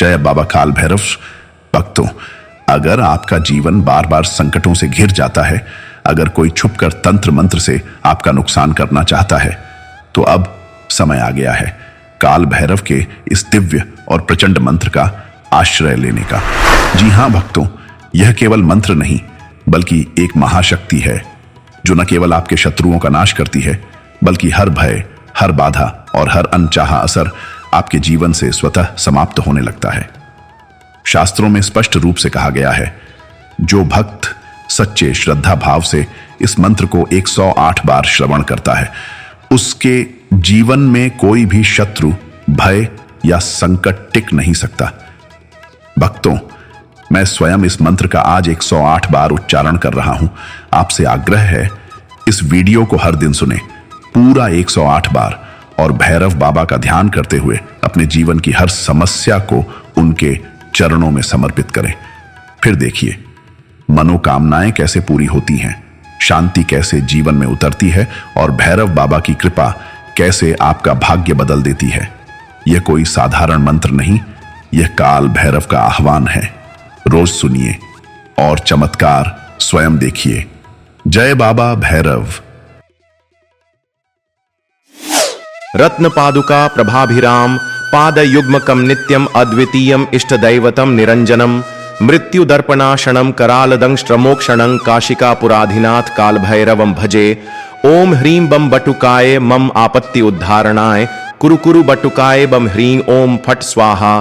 जय बाबा काल भैरव। भक्तों, अगर आपका जीवन बार बार संकटों से घिर जाता है, अगर कोई छुपकर तंत्र मंत्र से आपका नुकसान करना चाहता है, तो अब समय आ गया है काल भैरव के इस दिव्य और प्रचंड मंत्र का आश्रय लेने का। जी हां भक्तों, यह केवल मंत्र नहीं बल्कि एक महाशक्ति है जो न केवल आपके शत्रुओं का नाश करती है, बल्कि हर भय, हर बाधा और हर अनचाहा असर आपके जीवन से स्वतः समाप्त होने लगता है। शास्त्रों में स्पष्ट रूप से कहा गया है, जो भक्त सच्चे श्रद्धा भाव से इस मंत्र को 108 बार श्रवण करता है, उसके जीवन में कोई भी शत्रु, भय या संकट टिक नहीं सकता। भक्तों, मैं स्वयं इस मंत्र का आज 108 बार उच्चारण कर रहा हूं। आपसे आग्रह है, इस वीडियो को हर दिन सुने, पूरा 108 बार, और भैरव बाबा का ध्यान करते हुए अपने जीवन की हर समस्या को उनके चरणों में समर्पित करें। फिर देखिए मनोकामनाएं कैसे पूरी होती हैं, शांति कैसे जीवन में उतरती है और भैरव बाबा की कृपा कैसे आपका भाग्य बदल देती है। यह कोई साधारण मंत्र नहीं, यह काल भैरव का आह्वान है। रोज सुनिए और चमत्कार स्वयं देखिए। जय बाबा भैरव। रत्न पादुका प्रभाभिराम पादयुग्मकं नित्यम अद्वितीयम इष्टदैवतम निरंजनम मृत्युदर्पणाशनं करालदंष्ट्रमोक्षणं काशिकापुराधिनाथ कालभैरवं भजे। ओम ह्रीं बम बटुकाय मम आपत्ति उद्धारणाय कुरु कुरु बटुकाय बम ह्रीं ओम फट स्वाहा।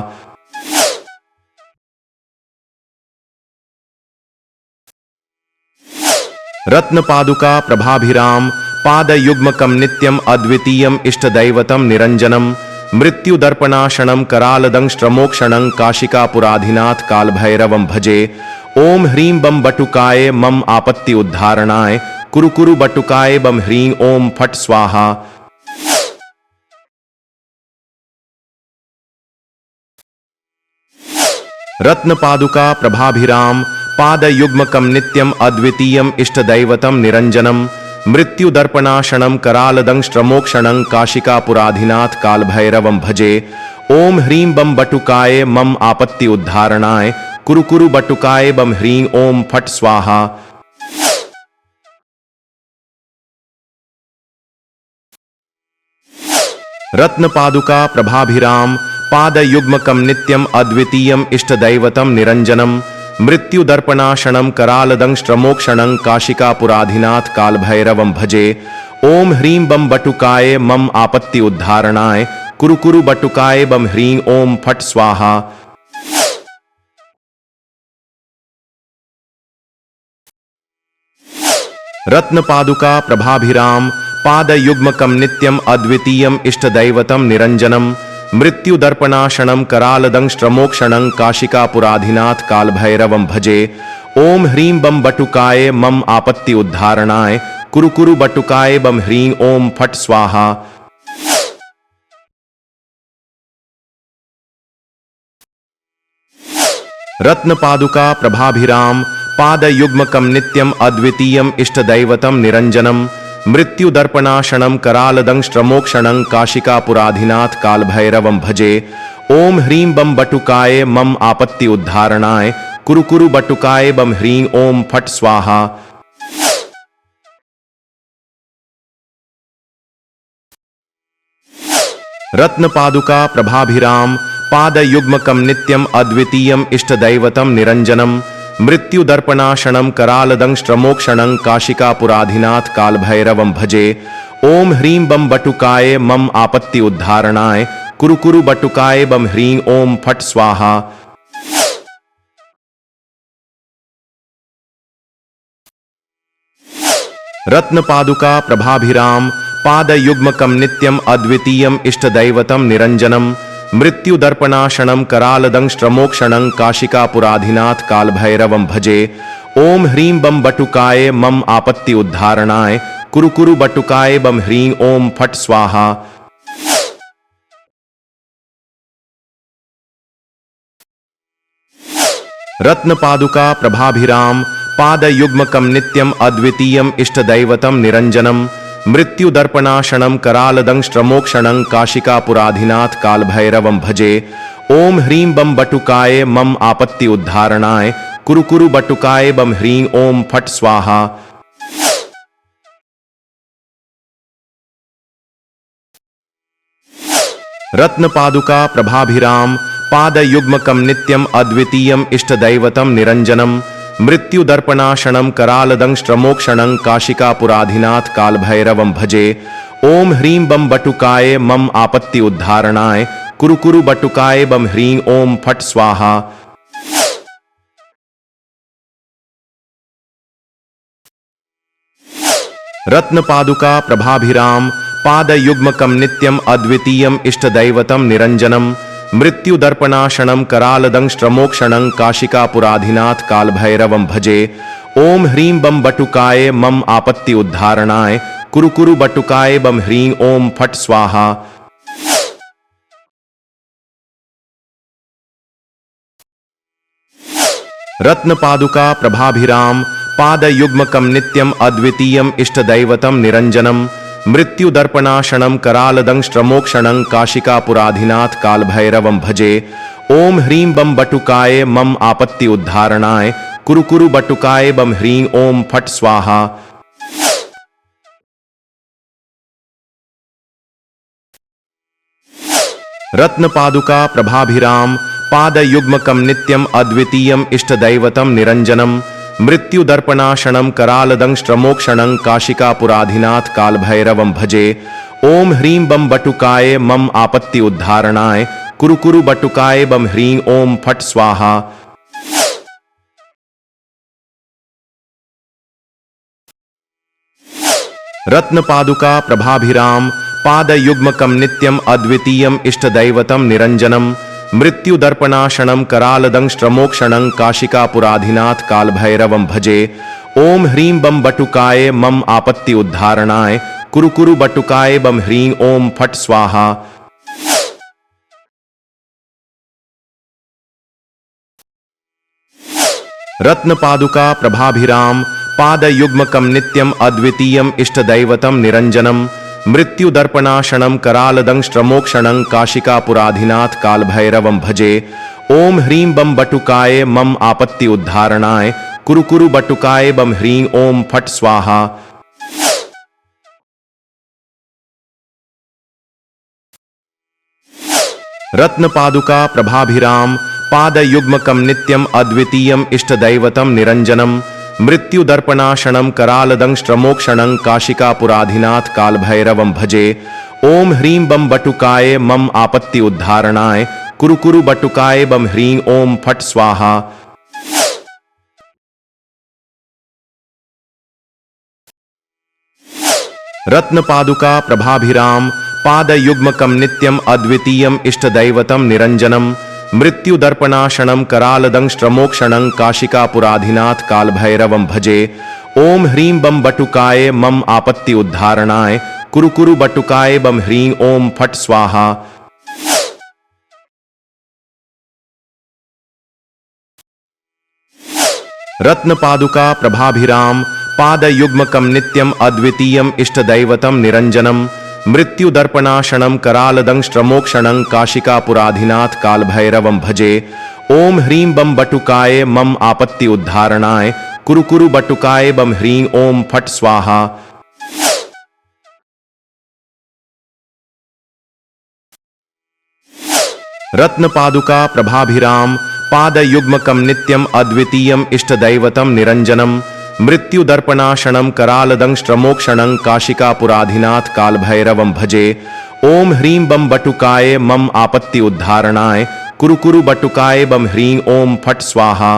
रत्न पादुका प्रभाभिराम पादयुग्मकं नित्यम अद्वितीयम इष्टदैवतम निरंजनम मृत्युदर्पणाशनं करालदंष्ट्रमोक्षणं काशिकापुराधिनाथ कालभैरवं भजे। ओम ह्रीं बम बटुकाय मम आपत्ति उद्धारणाय कुरु कुरु बटुकाय बम ह्रीं ओम फट स्वाहा। रत्न पादुका प्रभाभिराम पादयुग्मकं नित्यम अद्वितीयम इष्टदैवतम निरंजनम मृत्युदर्पणाशनं करालदंष्ट्रमोक्षणं काशिकापुराधिनाथ कालभैरवं भजे। ओम ह्रीं बम बटुकाय मम आपत्ति उद्धारणाय कुरु कुरु बटुकाय बम ह्रीं ओम फट स्वाहा। रत्न पादुका प्रभाभिराम पादयुग्मकं नित्यम अद्वितीयम इष्टदैवतम निरंजनम मृत्युदर्पणाशनं करालदंष्ट्रमोक्षणं काशिकापुराधिनाथ कालभैरवं भजे। ओम ह्रीं बम बटुकाय मम आपत्ति उद्धारणाय कुरु कुरु बटुकाय बम ह्रीं ओम फट स्वाहा। रत्न पादुका प्रभाभिराम पादयुग्मकं नित्यम अद्वितीयम इष्टदैवतम निरंजनम मृत्युदर्पणाशनं करालदंष्ट्रमोक्षणं काशिकापुराधिनाथ कालभैरवं भजे। ओम ह्रीं बम बटुकाय मम आपत्ति उद्धारणाय कुरु कुरु बटुकाय बम ह्रीं ओम फट स्वाहा। रत्न पादुका प्रभाभिराम पादयुग्मकं नित्यम अद्वितीयम इष्टदैवतम निरंजनम मृत्युदर्पणाशनं करालदंष्ट्रमोक्षणं काशिकापुराधिनाथ कालभैरवं भजे। ओम ह्रीं बम बटुकाय मम आपत्ति उद्धारणाय कुरु कुरु बटुकाय बम ह्रीं ओम फट स्वाहा। रत्न पादुका प्रभाभिराम पादयुग्मकं नित्यम अद्वितीयम इष्टदैवतम निरंजनम मृत्युदर्पणाशनं करालदंष्ट्रमोक्षणं काशिकापुराधिनाथ कालभैरवं भजे। ओम ह्रीं बम बटुकाय मम आपत्ति उद्धारणाय कुरु कुरु बटुकाय बम ह्रीं ओम फट स्वाहा। रत्न पादुका प्रभाभिराम पादयुग्मकं नित्यम अद्वितीयम इष्टदैवतम निरंजनम मृत्युदर्पणाशनं करालदंष्ट्रमोक्षणं काशिकापुराधिनाथ कालभैरवं भजे। ओम ह्रीं बम बटुकाय मम आपत्ति उद्धारणाय कुरु कुरु बटुकाय बम ह्रीं ओम फट स्वाहा। रत्न पादुका प्रभाभिराम पादयुग्मकं नित्यम अद्वितीयम इष्टदैवतम निरंजनम मृत्युदर्पणाशनं करालदंष्ट्रमोक्षणं काशिकापुराधिनाथ कालभैरवं भजे। ओम ह्रीं बम बटुकाय मम आपत्ति उद्धारणाय कुरु कुरु बटुकाय बम ह्रीं ओम फट स्वाहा। रत्न पादुका प्रभाभिराम पाद युग्मकम नित्यम अद्वितीयम इष्टदैवतम निरंजनम मृत्यु दर्पणाशणम करालदंष्ट्रमोक्षणं काशिकापुराधिनाथ कालभैरवं भजे। ओम ह्रीं बम बटुकाय मम आपत्ति उद्धारणाय कुरु कुरु बटुकाय बम ह्रीं ओम फट स्वाहा। रत्न पादुका प्रभाभिराम पाद युग्मकम नित्यम अद्वितीयम इष्टदैवतम निरंजनम मृत्यु दर्पणाशणं करालदंष्ट्रमोक्षणं काशिकापुराधिनाथ कालभैरवं भजे। ओम ह्रीं बम बटुकाय मम आपत्ति उद्धारणाय कुरु कुरु बटुकाय बम ह्रीं ओम फट स्वाहा। रत्न पादुका प्रभाभिराम पाद युग्मकम नित्यम अद्वितीयम इष्टदैवतम निरंजनम मृत्यु दर्पणाशणं करालदंष्ट्रमोक्षणं काशिकापुराधिनाथ कालभैरवं भजे। ओम ह्रीं बम बटुकाय मम आपत्ति उद्धारणाय कुरु कुरु बटुकाय बम ह्रीं ओम फट स्वाहा। रत्न पादुका प्रभाभिराम पाद युग्मकम नित्यम अद्वितीयम इष्टदैवतम निरंजनम मृत्यु दर्पणाशणं करालदंष्ट्रमोक्षणं काशिकापुराधिनाथ कालभैरवं भजे। ओम ह्रीं बम बटुकाय मम आपत्ति उद्धारणाय कुरु कुरु बटुकाय बम ह्रीं ओम फट स्वाहा। रत्न पादुका प्रभाभिराम पाद युग्मकम नित्यम अद्वितीयम इष्टदैवतम निरंजनम मृत्यु दर्पणाशणं करालदंष्ट्रमोक्षणं काशिकापुराधिनाथ कालभैरवं भजे। ओम ह्रीं बम बटुकाय मम आपत्ति उद्धारणाय कुरु कुरु बटुकाय बम ह्रीं ओम फट स्वाहा। रत्न पादुका प्रभाभिराम पाद युग्मकम नित्यम अद्वितीयम इष्टदैवतम निरंजनम मृत्यु दर्पणाशणं करालदंष्ट्रमोक्षणं काशिकापुराधिनाथ कालभैरवं भजे। ओम ह्रीं बम बटुकाय मम आपत्ति उद्धारणाय कुरु कुरु बटुकाय बम ह्रीं ओम फट स्वाहा। रत्न पादुका प्रभाभिराम पाद युग्मकम नित्यम अद्वितीयम इष्टदैवतम निरंजनम मृत्यु दर्पणाशणं करालदंष्ट्रमोक्षणं काशिकापुराधिनाथ कालभैरवं भजे। ओम ह्रीं बम बटुकाय मम आपत्ति उद्धारणाय कुरु कुरु बटुकाय बम ह्रीं ओम फट स्वाहा। रत्न पादुका प्रभाभिराम पाद युग्मकम नित्यम अद्वितीयम इष्टदैवतम निरंजनम मृत्यु दर्पणाशणं करालदंष्ट्रमोक्षणं काशिकापुराधिनाथ कालभैरवं भजे। ओम ह्रीं बम बटुकाय मम आपत्ति उद्धारणाय कुरु कुरु बटुकाय बम ह्रीं ओम फट स्वाहा। रत्न पादुका प्रभाभिराम पाद युग्मकम नित्यम अद्वितीयम इष्टदैवतम निरंजनम मृत्यु दर्पणाशणं करालदंष्ट्रमोक्षणं काशिकापुराधिनाथ कालभैरवं भजे। ओम ह्रीं बम बटुकाय मम आपत्ति उद्धारणाय कुरु कुरु बटुकाय बम ह्रीं ओम फट स्वाहा। रत्न पादुका प्रभाभिराम पाद युग्मकम नित्यम अद्वितीयम इष्टदैवतम निरंजनम मृत्यु दर्पणाशणं करालदंष्ट्रमोक्षणं काशिकापुराधिनाथ कालभैरवं भजे। ओम ह्रीं बम बटुकाय मम आपत्ति उद्धारणाय कुरु कुरु बटुकाय बम ह्रीं ओम फट स्वाहा।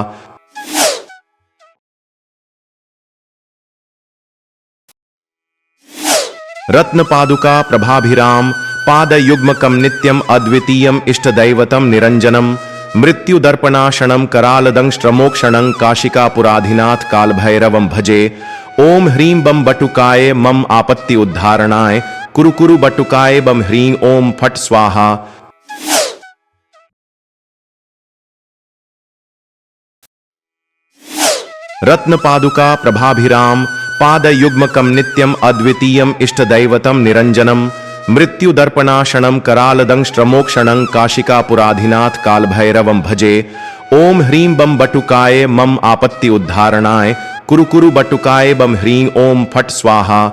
रत्न पादुका प्रभाभिराम पाद युग्मकम नित्यम अद्वितीयम इष्टदैवतम निरंजनम मृत्यु दर्पणाशणं करालदंष्ट्रमोक्षणं काशिकापुराधिनाथ कालभैरवं भजे। ओम ह्रीं बम बटुकाय मम आपत्ति उद्धारणाय कुरु कुरु बटुकाय बम ह्रीं ओम फट स्वाहा। रत्न पादुका प्रभाभिराम पाद युग्मकम नित्यम अद्वितीयम इष्टदैवतम निरंजनम मृत्युदर्पणाशनं करालदंष्ट्रमोक्षणं काशिकापुराधिनाथ कालभैरवं भजे। ओम ह्रीं बम बटुकाय मम आपत्ति उद्धारणाय कुरु कुरु बटुकाय बम ह्रीं ओम फट स्वाहा।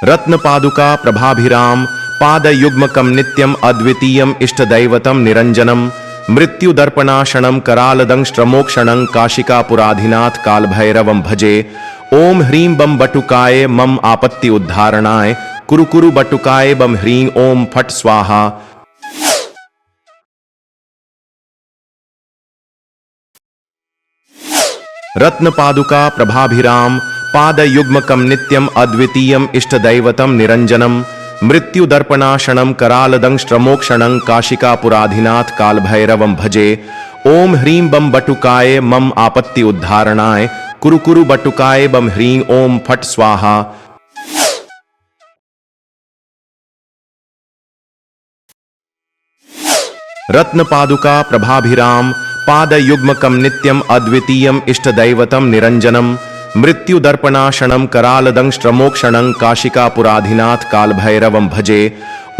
रत्न पादुका प्रभाभिराम पादयुग्मकं नित्यम अद्वितीयम इष्टदैवतम निरंजनम मृत्युदर्पणाशनं करालदंष्ट्रमोक्षणं काशिकापुराधिनाथ कालभैरवं भजे। ओम ह्रीं बम बटुकाय मम आपत्ति उद्धारणाय कुरु कुरु बटुकाय बम ह्रीं ओम फट स्वाहा। रत्न पादुका प्रभाभिराम पादयुग्मकं नित्यम अद्वितीयम इष्टदैवतम निरंजनम मृत्युदर्पणाशनं करालदंष्ट्रमोक्षणं काशिकापुराधिनाथ कालभैरवं भजे। ओम ह्रीं बम बटुकाय मम आपत्ति उद्धारणाय कुरु कुरु बटुकाय बम ह्रीं ओम फट स्वाहा। रत्न पादुका प्रभाभिराम पादयुग्मकं नित्यम अद्वितीयम इष्टदैवतम निरंजनम मृत्युदर्पणाशनं करालदंष्ट्रमोक्षणं काशिकापुराधिनाथ कालभैरवं भजे।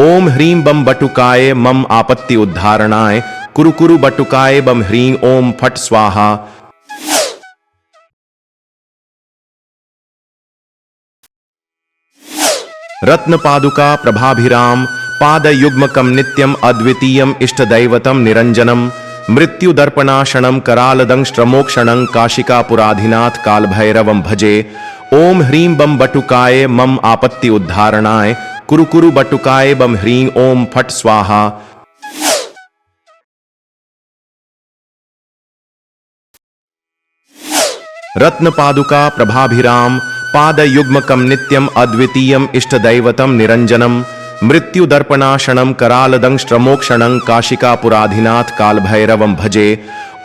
ओम ह्रीं बम बटुकाय मम आपत्ति उद्धारणाय कुरु कुरु बटुकाय बम ह्रीं ओम फट स्वाहा। रत्न पादुका प्रभाभिराम पादयुग्मकं नित्यम अद्वितीयम इष्टदैवतम निरंजनम मृत्युदर्पणाशनं करालदंष्ट्रमोक्षणं काशिकापुराधिनाथ कालभैरवं भजे। ओम ह्रीं बम बटुकाय मम आपत्ति उद्धारणाय कुरु कुरु बटुकाय बम ह्रीं ओम फट स्वाहा। रत्न पादुका प्रभाभिराम पादयुग्मकं नित्यम अद्वितीयम इष्टदैवतम निरंजनम मृत्युदर्पणाशनं करालदंष्ट्रमोक्षणं काशिकापुराधिनाथ कालभैरवं भजे।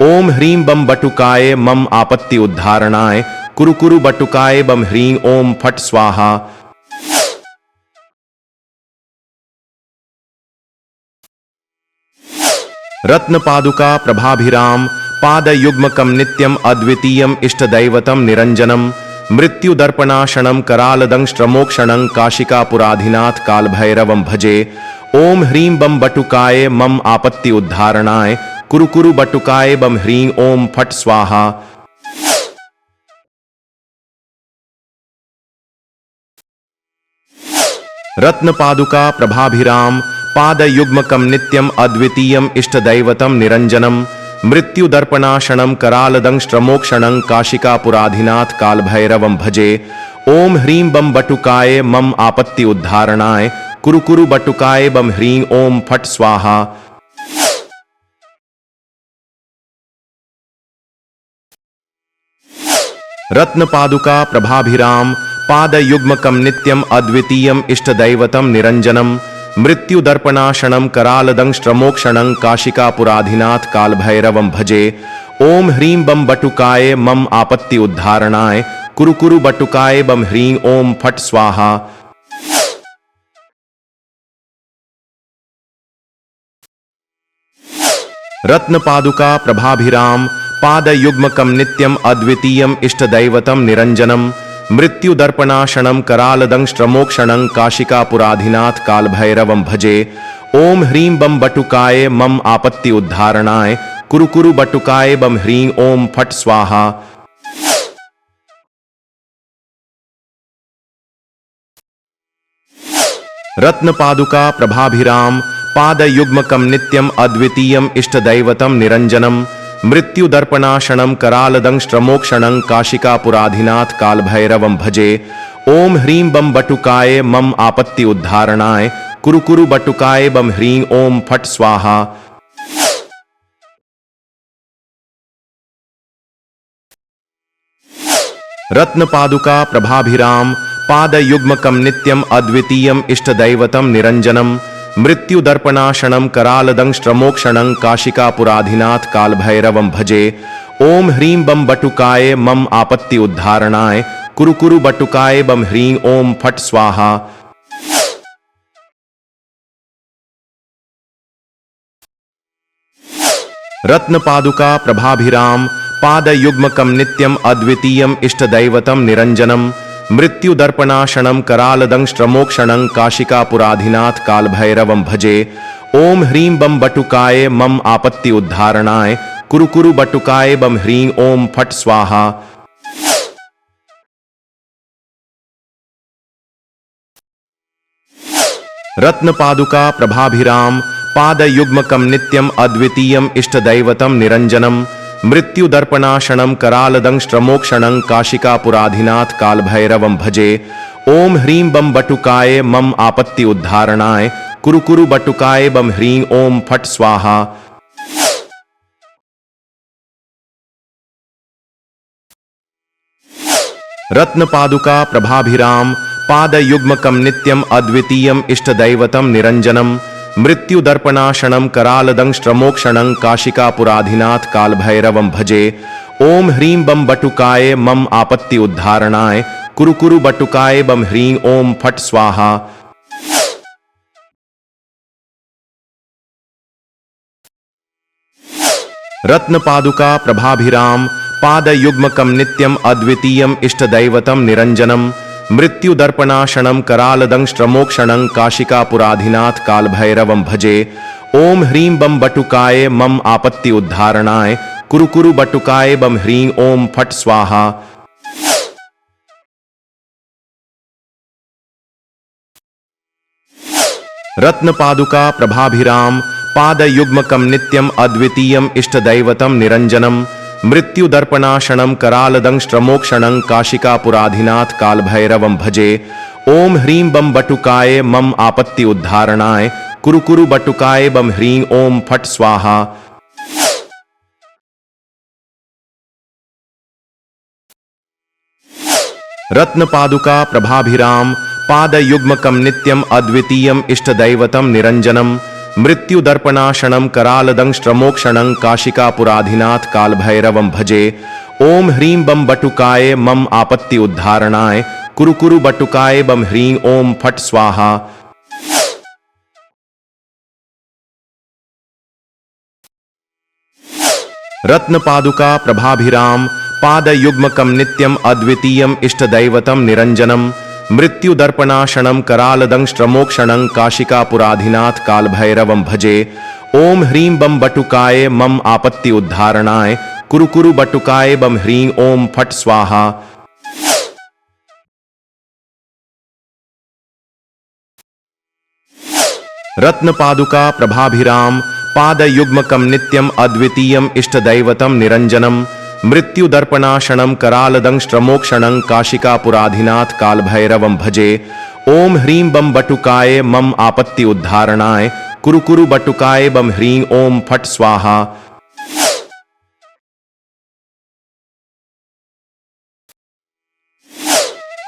ओम ह्रीं बम बटुकाय मम आपत्ति उद्धारणाय कुरु कुरु बटुकाय बम ह्रीं ओम फट स्वाहा। रत्न पादुका प्रभाभिराम पादयुग्मकं नित्यम अद्वितीयम इष्टदैवतम निरंजनम मृत्युदर्पणाशनं करालदंष्ट्रमोक्षणं काशिकापुराधिनाथ कालभैरवं भजे। ओम ह्रीं बम बटुकाय मम आपत्ति उद्धारणाय कुरु कुरु बटुकाय बम ह्रीं ओम फट स्वाहा। रत्न पादुका प्रभाभिराम पादयुग्मकं नित्यम अद्वितीयम इष्टदैवतम निरंजनम मृत्युदर्पणाशनं करालदंष्ट्रमोक्षणं काशिकापुराधिनाथ कालभैरवं भजे। ओम ह्रीं बम बटुकाय मम आपत्ति उद्धारणाय कुरु कुरु बटुकाय बम ह्रीं ओम फट स्वाहा। रत्न पादुका प्रभाभिराम पादयुग्मकं नित्यम अद्वितीयम इष्टदैवतम निरंजनम मृत्युदर्पणाशनं करालदंष्ट्रमोक्षणं काशिकापुराधिनाथ कालभैरवं भजे। ओम ह्रीं बम बटुकाय मम आपत्ति उद्धारणाय कुरु कुरु बटुकाय बम ह्रीं ओम फट स्वाहा। रत्न पादुका प्रभाभिराम पादयुग्मकं नित्यम अद्वितीयम इष्टदैवतम निरंजनम मृत्युदर्पणाशनं करालदंष्ट्रमोक्षणं काशिकापुराधिनाथ कालभैरवं भजे। ओम ह्रीं बम बटुकाय मम आपत्ति उद्धारणाय कुरु कुरु बटुकाय बम ह्रीं ओम फट स्वाहा। रत्न पादुका प्रभाभिराम पादयुग्मकं नित्यम अद्वितीयम इष्टदैवतम निरंजनम मृत्युदर्पणाशनं करालदंष्ट्रमोक्षणं काशिकापुराधिनाथ कालभैरवं भजे। ओम ह्रीं बम बटुकाय मम आपत्ति उद्धारणाय कुरु कुरु बटुकाय बम ह्रीं ओम फट स्वाहा। रत्न पादुका प्रभाभिराम पादयुग्मकं नित्यम अद्वितीयम इष्टदैवतम निरंजनम मृत्युदर्पणाशनं करालदंष्ट्रमोक्षणं काशिकापुराधिनाथ कालभैरवं भजे। ओम ह्रीं बम बटुकाय मम आपत्ति उद्धारणाय कुरु कुरु बटुकाय बम ह्रीं ओम फट स्वाहा। रत्न पादुका प्रभाभिराम पादयुग्मकं नित्यम् अद्वितीयम् इष्टदैवतं निरञ्जनम् मृत्युदर्पणाशनं करालदंष्ट्रमोक्षणं काशिकापुराधिनाथ कालभैरवं भजे। ओम ह्रीं बम बटुकाय मम आपत्ति उद्धारणाय कुरु कुरु बटुकाय बम ह्रीं ओम फट स्वाहा। रत्न पादुका प्रभाभिराम पादयुग्मकं नित्यम् अद्वितीयम् इष्टदैवतं निरञ्जनम् मृत्युदर्पणाशनं करालदंष्ट्रमोक्षणं काशिकापुराधिनाथ कालभैरवं भजे। ओम ह्रीं बम बटुकाय मम आपत्ति उद्धारणाय कुरु कुरु बटुकाय बम ह्रीं ओम फट स्वाहा। रत्न पादुका प्रभाभिराम पादयुग्मकं नित्यम् अद्वितीयम् इष्टदैवतं निरञ्जनम् मृत्युदर्पणाशनं करालदंष्ट्रमोक्षणं काशिकापुराधिनाथ कालभैरवं भजे। ओम ह्रीं बम बटुकाय मम आपत्ति उद्धारणाय कुरु कुरु बटुकाय बम ह्रीं ओम फट स्वाहा। रत्न पादुका प्रभाभिराम पादयुग्मकं नित्यम् अद्वितीयम् इष्टदैवतं निरञ्जनम् मृत्युदर्पणाशनं करालदंष्ट्रमोक्षणं काशिकापुराधिनाथ कालभैरवं भजे। ओम ह्रीं बम बटुकाय मम आपत्ति उद्धारणाय कुरु कुरु बटुकाय बम ह्रीं ओम फट स्वाहा। रत्न पादुका प्रभाभिराम पादयुग्मकं नित्यम् अद्वितीयम् इष्टदैवतं निरञ्जनम् मृत्युदर्पणाशनं करालदंष्ट्रमोक्षणं काशिकापुराधिनाथ कालभैरवं भजे। ओम ह्रीं बम बटुकाय मम आपत्ति उद्धारणाय कुरु कुरु बटुकाय बम ह्रीं ओम फट स्वाहा। रत्न पादुका प्रभाभिराम पादयुग्मकं नित्यम् अद्वितीयम् इष्टदैवतं निरञ्जनम् मृत्युदर्पणाशनं करालदंष्ट्रमोक्षणं काशिकापुराधिनाथ कालभैरवं भजे। ओम ह्रीं बम बटुकाय मम आपत्ति उद्धारणाय कुरु कुरु बटुकाय बम ह्रीं ओम फट स्वाहा। रत्न पादुका प्रभाभिराम पादयुग्मकं नित्यम् अद्वितीयम् इष्टदैवतं निरञ्जनम् मृत्युदर्पणाशनं करालदंष्ट्रमोक्षणं काशिकापुराधिनाथ कालभैरवं भजे। ओम ह्रीं बम बटुकाय मम आपत्ति उद्धारणाय कुरु कुरु बटुकाय बम ह्रीं ओम फट स्वाहा। रत्न पादुका प्रभाभिराम पादयुग्मकं नित्यम् अद्वितीयम् इष्टदैवतं निरञ्जनम् मृत्युदर्पणाशनं करालदंष्ट्रमोक्षणं काशिकापुराधिनाथ कालभैरवं भजे। ओम ह्रीं बम बटुकाय मम आपत्ति उद्धारणाय कुरु कुरु बटुकाय बम ह्रीं ओम फट स्वाहा।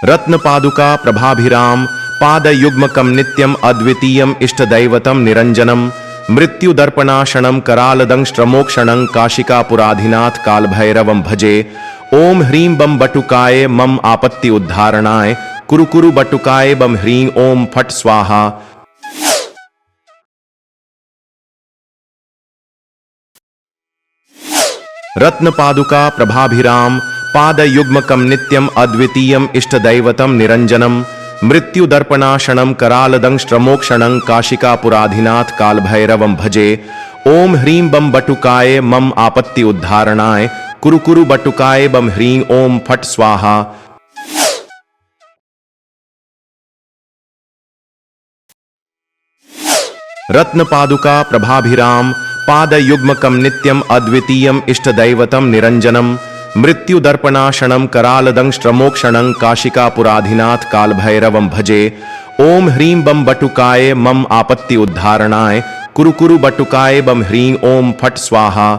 रत्न पादुका प्रभाभिराम पादयुग्मकं नित्यम् अद्वितीयम् इष्टदैवतं निरञ्जनम् मृत्युदर्पणाशनं करालदंष्ट्रमोक्षणं काशिकापुराधिनाथ कालभैरवं भजे। ओम ह्रीं बम बटुकाय मम आपत्ति उद्धारणाय कुरु कुरु बटुकाय बम ह्रीं ओम फट स्वाहा। रत्न पादुका प्रभाभिराम पादयुग्मकं नित्यम् अद्वितीयम् इष्टदैवतं निरञ्जनम् मृत्युदर्पणाशनं करालदंष्ट्रमोक्षणं काशिकापुराधिनाथ कालभैरवं भजे। ओम ह्रीं बम बटुकाय मम आपत्ति उद्धारणाय कुरु कुरु बटुकाय बम ह्रीं ओम फट स्वाहा। रत्न पादुका प्रभाभिराम पादयुग्मकं नित्यम् अद्वितीयम् इष्टदैवतं निरञ्जनम् मृत्युदर्पणाशनं करालदंष्ट्रमोक्षणं काशिकापुराधिनाथ कालभैरवं भजे। ओम ह्रीं बम बटुकाय मम आपत्ति उद्धारणाय कुरु कुरु बटुकाय बम ह्रीं ओम फट स्वाहा।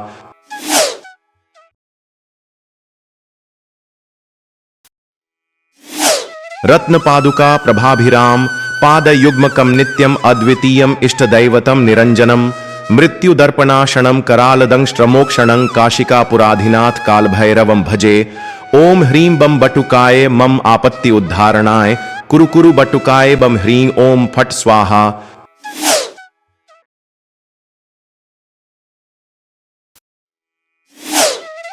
रत्न पादुका प्रभाभिराम पादयुग्मकं नित्यम् अद्वितीयम् इष्टदैवतं निरञ्जनम् मृत्युदर्पणाशनं करालदंष्ट्रमोक्षणं काशिकापुराधिनाथ कालभैरवं भजे। ओम ह्रीं बम बटुकाय मम आपत्ति उद्धारणाय कुरु कुरु बटुकाय बम ह्रीं ओम फट स्वाहा।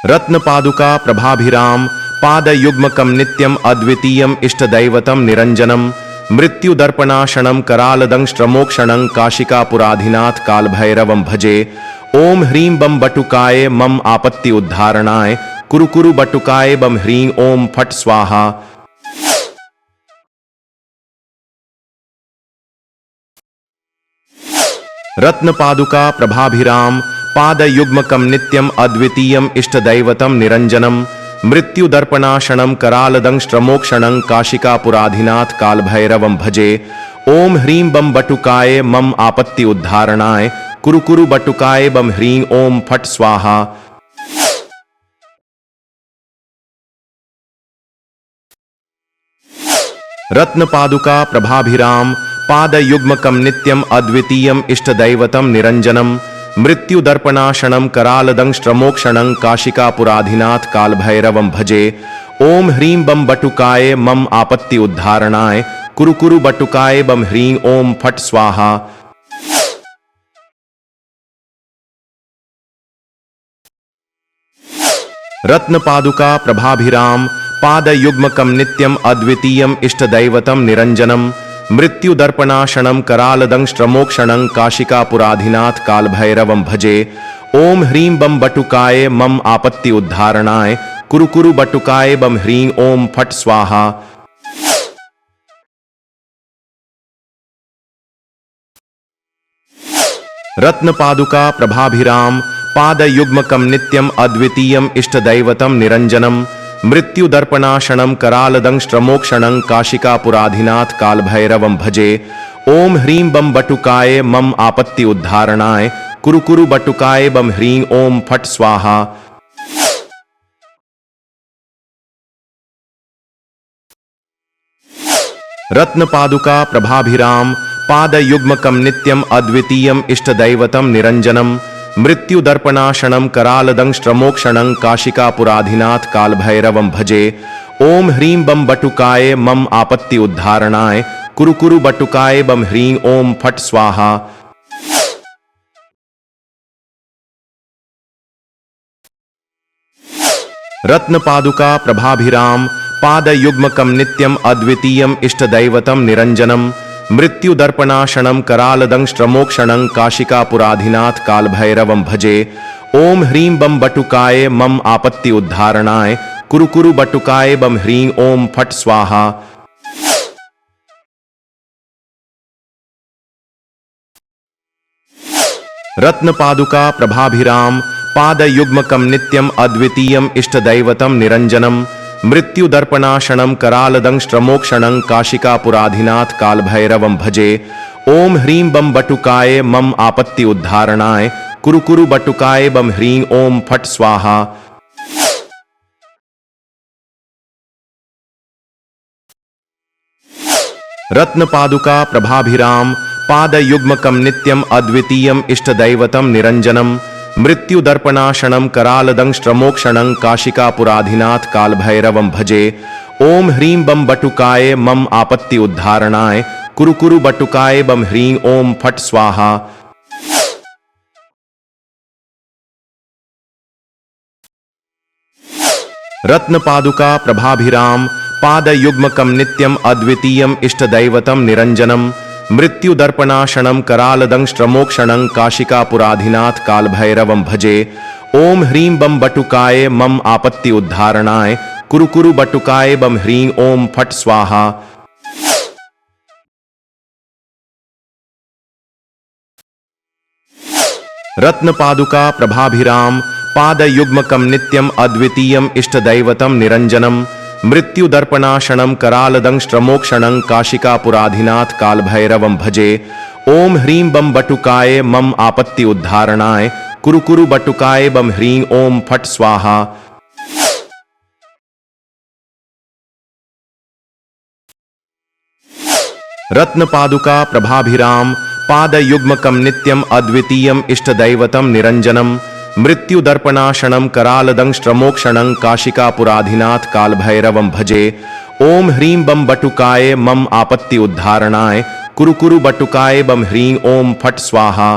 रत्न पादुका प्रभाभिराम पादयुग्मकं नित्यम अद्वितीयम इष्टदैवतम निरंजनम मृत्युदर्पणाशणं करालदंष्ट्रमोक्षणं काशिकापुराधिनाथ कालभैरवं भजे। ओम ह्रीं बम बटुकाय मम आपत्ति उद्धारणाय कुरु कुरु बटुकाय बम ह्रीं ओम फट स्वाहा। रत्न पादुका प्रभाभिराम पादयुग्मकं नित्यम अद्वितीयम इष्टदैवतम निरंजनम मृत्युदर्पणाशणं करालदंष्ट्रमोक्षणं काशिकापुराधिनाथ कालभैरवं भजे। ओम ह्रीं बम बटुकाय मम आपत्ति उद्धारणाय कुरु कुरु बटुकाय बम ह्रीं ओम फट स्वाहा। रत्न पादुका प्रभाभिराम पादयुग्मकं नित्यम अद्वितीयम इष्टदैवतम निरंजनम मृत्युदर्पणाशणं करालदंष्ट्रमोक्षणं काशिकापुराधिनाथ कालभैरवं भजे। ओम ह्रीं बम बटुकाय मम आपत्ति उद्धारणाय कुरु कुरु बटुकाय बम ह्रीं ओम फट स्वाहा। रत्न पादुका प्रभाभिराम पादयुग्मकं नित्यम अद्वितीयम इष्टदैवतम निरंजनम मृत्युदर्पणाशणं करालदंष्ट्रमोक्षणं काशिकापुराधिनाथ कालभैरवं भजे। ओम ह्रीं बम बटुकाय मम आपत्ति उद्धारणाय कुरु कुरु बटुकाय बम ह्रीं ओम फट स्वाहा। रत्न पादुका प्रभाभिराम पादयुग्मकं नित्यम अद्वितीयम इष्टदैवतम निरंजनम मृत्युदर्पणाशणं करालदंष्ट्रमोक्षणं काशिकापुराधिनाथ कालभैरवं भजे। ओम ह्रीं बम बटुकाय मम आपत्ति उद्धारणाय कुरु कुरु बटुकाय बम ह्रीं ओम फट स्वाहा। रत्न पादुका प्रभाभिराम पादयुग्मकं नित्यम अद्वितीयम इष्टदैवतम निरंजनम मृत्युदर्पणाशणं करालदंष्ट्रमोक्षणं काशिकापुराधिनाथ कालभैरवं भजे। ओम ह्रीं बम बटुकाय मम आपत्ति उद्धारणाय कुरु कुरु बटुकाय बम ह्रीं ओम फट स्वाहा। रत्न पादुका प्रभाभिराम पादयुग्मकं नित्यम अद्वितीयम इष्टदैवतम निरंजनम मृत्युदर्पणाशणं करालदंष्ट्रमोक्षणं काशिकापुराधिनाथ कालभैरवं भजे। ओम ह्रीं बम बटुकाय मम आपत्ति उद्धारणाय कुरु कुरु बटुकाय बम ह्रीं ओम फट स्वाहा। रत्न पादुका प्रभाभिराम पादयुग्मकं नित्यम अद्वितीयम इष्टदैवतम निरंजनम मृत्युदर्पणाशणं करालदंष्ट्रमोक्षणं काशिकापुराधिनाथ कालभैरवं भजे। ओम ह्रीं बम बटुकाय मम आपत्ति उद्धारणाय कुरु कुरु बटुकाय बम ह्रीं ओम फट स्वाहा। रत्न पादुका प्रभाभिराम पादयुग्मकं नित्यम अद्वितीयम इष्टदैवतम निरंजनम मृत्युदर्पणाशणं करालदंष्ट्रमोक्षणं काशिकापुराधिनाथ कालभैरवं भजे। ओम ह्रीं बम बटुकाय मम आपत्ति उद्धारणाय कुरु कुरु बटुकाय बम ह्रीं ओम फट स्वाहा। रत्न पादुका प्रभाभिराम पादयुग्मकं नित्यम अद्वितीयम इष्टदैवतम निरंजनम मृत्युदर्पणाशणं करालदंष्ट्रमोक्षणं काशिकापुराधिनाथ कालभैरवं भजे। ओम ह्रीं बम बटुकाय मम आपत्ति उद्धारणाय कुरु कुरु बटुकाय बम ह्रीं ओम फट स्वाहा। रत्न पादुका प्रभाभिराम पादयुग्मकं नित्यम अद्वितीयम इष्टदैवतम निरंजनम मृत्युदर्पणाशणं करालदंष्ट्रमोक्षणं काशिकापुराधिनाथ कालभैरवं भजे। ओम ह्रीं बम बटुकाय मम आपत्ति उद्धारणाय कुरु कुरु बटुकाय बम ह्रीं ओम फट स्वाहा। रत्न पादुका प्रभाभिराम पादयुग्मकं नित्यम अद्वितीयम इष्टदैवतम निरंजनम मृत्युदर्पणाशणं करालदंष्ट्रमोक्षणं काशिकापुराधिनाथ कालभैरवं भजे। ओम ह्रीं बम बटुकाय मम आपत्ति उद्धारणाय कुरु कुरु बटुकाय बम ह्रीं ओम फट स्वाहा।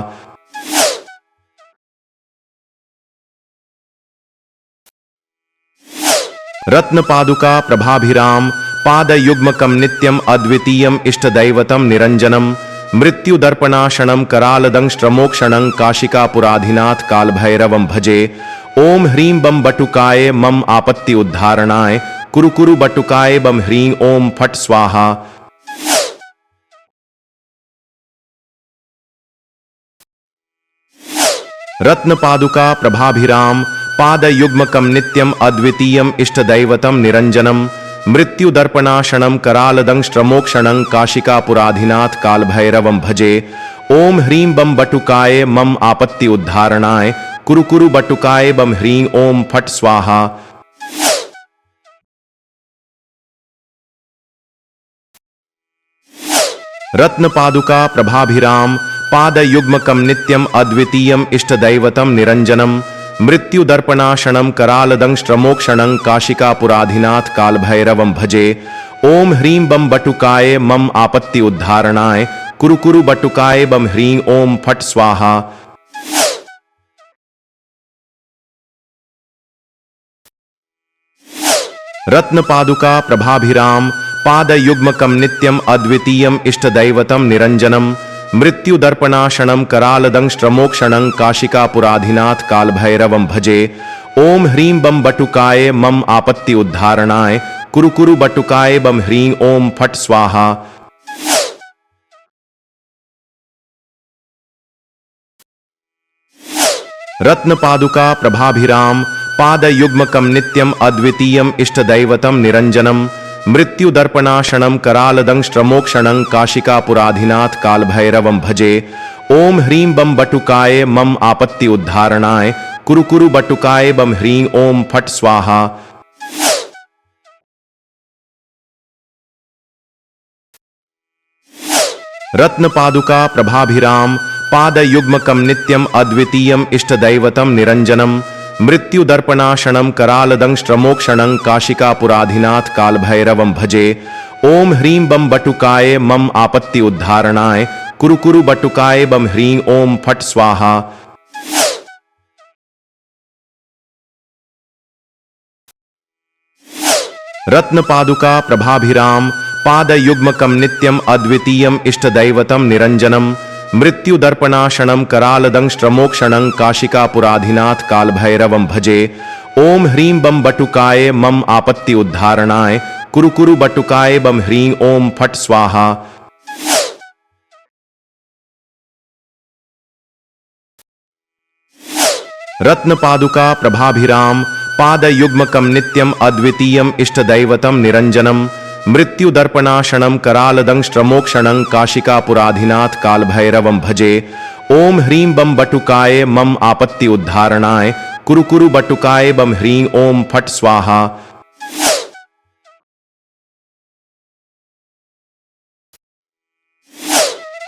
रत्न पादुका प्रभाभिराम पादयुग्मकं नित्यम अद्वितीयम इष्टदैवतम निरंजनम मृत्युदर्पणाशणं करालदंष्ट्रमोक्षणं काशिकापुराधिनाथ कालभैरवं भजे। ओम ह्रीं बम बटुकाय मम आपत्ति उद्धारणाय कुरु कुरु बटुकाय बम ह्रीं ओम फट स्वाहा। रत्न पादुका प्रभाभिराम पादयुग्मकं नित्यम अद्वितीयम इष्टदैवतम निरंजनम मृत्युदर्पणाशणं करालदंष्ट्रमोक्षणं काशिकापुराधिनाथ कालभैरवं भजे। ओम ह्रीं बम बटुकाय मम आपत्ति उद्धारणाय कुरु कुरु बटुकाय बम ह्रीं ओम फट स्वाहा। रत्न पादुका प्रभाभिराम पादयुग्मकं नित्यम अद्वितीयम इष्टदैवतम निरंजनम मृत्युदर्पणाशणं करालदंष्ट्रमोक्षणं काशिकापुराधिनाथ कालभैरवं भजे। ओम ह्रीं बम बटुकाय मम आपत्ति उद्धारणाय कुरु कुरु बटुकाय बम ह्रीं ओम फट स्वाहा। रत्न पादुका प्रभाभिराम पादयुग्मकं नित्यम अद्वितीयम इष्टदैवतम निरंजनम मृत्युदर्पणाशणं करालदंष्ट्रमोक्षणं काशिकापुराधिनाथ कालभैरवं भजे। ओम ह्रीं बम बटुकाय मम आपत्ति उद्धारणाय कुरु कुरु बटुकाय बम ह्रीं ओम फट स्वाहा। रत्न पादुका प्रभाभिराम पादयुग्मकं नित्यम अद्वितीयम इष्टदैवतम निरंजनम मृत्युदर्पणाशणं करालदंष्ट्रमोक्षणं काशिकापुराधिनाथ कालभैरवं भजे। ओम ह्रीं बम बटुकाय मम आपत्ति उद्धारणाय कुरु कुरु बटुकाय बम ह्रीं ओम फट स्वाहा। रत्न पादुका प्रभाभिराम पादयुग्मकं नित्यम अद्वितीयम इष्टदैवतम निरंजनम मृत्युदर्पणाशणं करालदंष्ट्रमोक्षणं काशिकापुराधिनाथ कालभैरवं भजे। ओम ह्रीं बम बटुकाय मम आपत्ति उद्धारणाय कुरु कुरु बटुकाय बम ह्रीं ओम फट स्वाहा। रत्न पादुका प्रभाभिराम पादयुग्मकं नित्यम अद्वितीयम इष्टदैवतम निरंजनम मृत्युदर्पणाशणं करालदंष्ट्रमोक्षणं काशिकापुराधिनाथ कालभैरवं भजे। ओम ह्रीं बम बटुकाय मम आपत्ति उद्धारणाय कुरु कुरु बटुकाय बम ह्रीं ओम फट स्वाहा। रत्न पादुका प्रभाभिराम पादयुग्मकं नित्यम अद्वितीयम इष्टदैवतम निरंजनम मृत्युदर्पणाशणं करालदंष्ट्रमोक्षणं काशिकापुराधिनाथ कालभैरवं भजे। ओम ह्रीं बम बटुकाय मम आपत्ति उद्धारणाय कुरु कुरु बटुकाय बम ह्रीं ओम फट स्वाहा।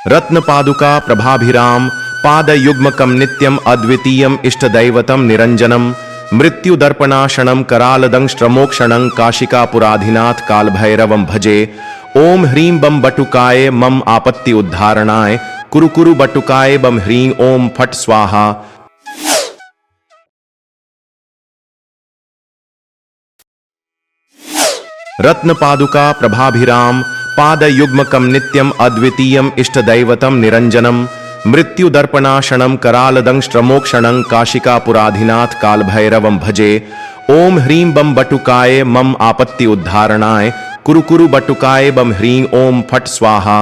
रत्न पादुका प्रभाभिराम पादयुग्मकं नित्यम अद्वितीयम इष्टदैवतम निरंजनम मृत्युदर्पणाशणं करालदंष्ट्रमोक्षणं काशिकापुराधिनाथ कालभैरवं भजे। ओम ह्रीं बम बटुकाय मम आपत्ति उद्धारणाय कुरु कुरु बटुकाय बम ह्रीं ओम फट स्वाहा। रत्न पादुका प्रभाभिराम पादयुग्मकं नित्यम अद्वितीयम इष्टदैवतम निरंजनम मृत्युदर्पणाशणं करालदंष्ट्रमोक्षणं काशिकापुराधिनाथ कालभैरवं भजे। ओम ह्रीं बम बटुकाय मम आपत्ति उद्धारणाय कुरु कुरु बटुकाय बम ह्रीं ओम फट स्वाहा।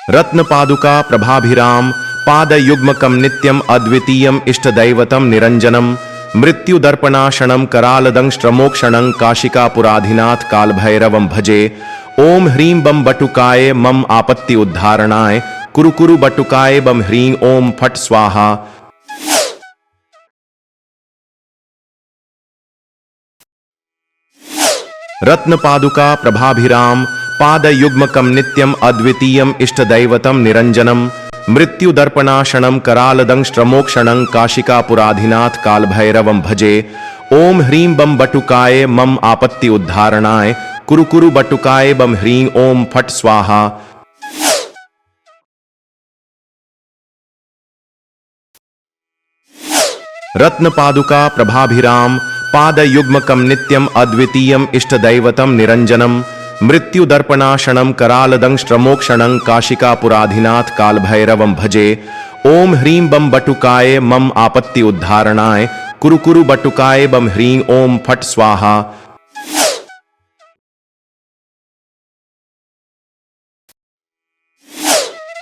रत्न पादुका प्रभाभिराम पादयुग्मकं नित्यम अद्वितीयम इष्टदैवतम निरंजनम मृत्युदर्पणाशणं करालदंष्ट्रमोक्षणं काशिकापुराधिनाथ कालभैरवं भजे। ओम ह्रीं बम बटुकाय मम आपत्ति उद्धारणाय कुरु कुरु बटुकाय बम ह्रीं ओम फट स्वाहा। रत्न पादुका प्रभाभिराम पादयुग्मकं नित्यम अद्वितीयम इष्टदैवतम निरंजनम मृत्युदर्पणाशणं करालदंष्ट्रमोक्षणं काशिकापुराधिनाथ कालभैरवं भजे। ओम ह्रीं बम बटुकाय मम आपत्ति उद्धारणाय कुरु कुरु बटुकाय बम ह्रीं ओम फट स्वाहा। रत्न पादुका प्रभाभिराम पादयुग्मकं नित्यम अद्वितीयम इष्टदैवतम निरंजनम मृत्युदर्पणाशणं करालदंष्ट्रमोक्षणं काशिकापुराधिनाथ कालभैरवं भजे। ओम ह्रीं बम बटुकाय मम आपत्ति उद्धारणाय कुरु कुरु बटुकाय बम ह्रीं ओम फट स्वाहा।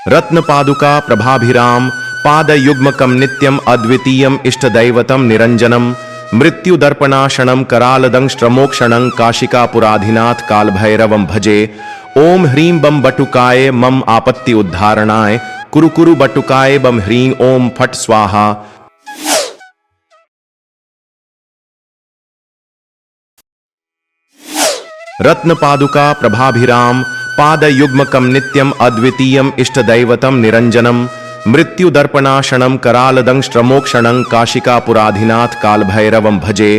रत्न पादुका प्रभाभिराम पादयुग्मकं नित्यम अद्वितीयम इष्टदैवतम निरंजनम मृत्युदर्पणाशणं करालदंष्ट्रमोक्षणं काशिकापुराधिनाथ कालभैरवं भजे। ओम ह्रीं बम बटुकाय मम आपत्ति उद्धारणाय कुरु कुरु बटुकाय बम ह्रीं ओम फट स्वाहा। रत्न पादुका प्रभाभिराम पादयुग्मकं नित्यम अद्वितीयम इष्टदैवतम निरंजनम मृत्युदर्पणाशणं करालदंष्ट्रमोक्षणं काशिकापुराधिनाथ कालभैरवं भजे।